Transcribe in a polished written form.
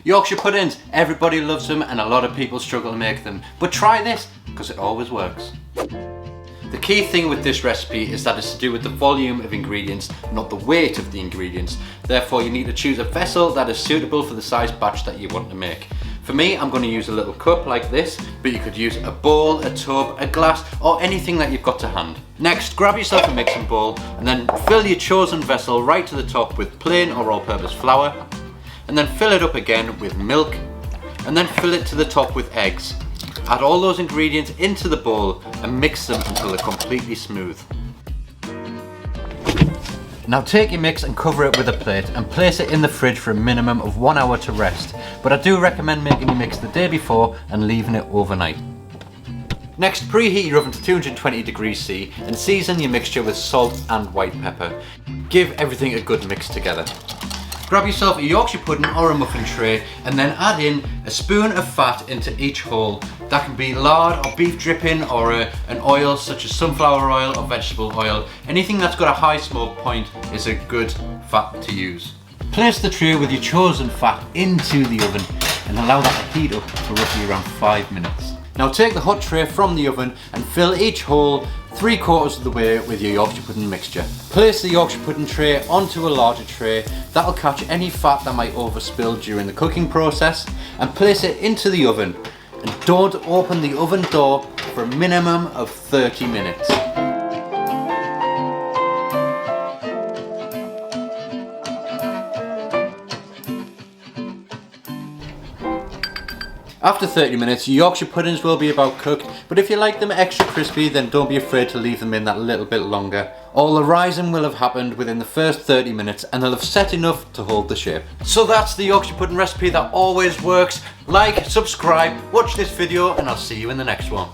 Yorkshire puddings, everybody loves them and a lot of people struggle to make them. But try this, because it always works. The key thing with this recipe is that it's to do with the volume of ingredients, not the weight of the ingredients. Therefore you need to choose a vessel that is suitable for the size batch that you want to make. For me, I'm going to use a little cup like this, but you could use a bowl, a tub, a glass, or anything that you've got to hand. Next, grab yourself a mixing bowl and then fill your chosen vessel right to the top with plain or all-purpose flour, and then fill it up again with milk, and then fill it to the top with eggs. Add all those ingredients into the bowl and mix them until they're completely smooth. Now take your mix and cover it with a plate and place it in the fridge for a minimum of 1 hour to rest. But I do recommend making your mix the day before and leaving it overnight. Next, preheat your oven to 220 degrees C and season your mixture with salt and white pepper. Give everything a good mix together. Grab yourself a Yorkshire pudding or a muffin tray and then add in a spoon of fat into each hole. That can be lard or beef dripping or an oil such as sunflower oil or vegetable oil. Anything that's got a high smoke point is a good fat to use. Place the tray with your chosen fat into the oven and allow that to heat up for roughly around 5 minutes. Now take the hot tray from the oven and fill each hole 3/4 of the way with your Yorkshire pudding mixture. Place the Yorkshire pudding tray onto a larger tray. That'll catch any fat that might overspill during the cooking process, and place it into the oven. And don't open the oven door for a minimum of 30 minutes. After 30 minutes, your Yorkshire puddings will be about cooked, but if you like them extra crispy, then don't be afraid to leave them in that little bit longer. All the rising will have happened within the first 30 minutes and they'll have set enough to hold the shape. So that's the Yorkshire pudding recipe that always works. Like, subscribe, watch this video, and I'll see you in the next one.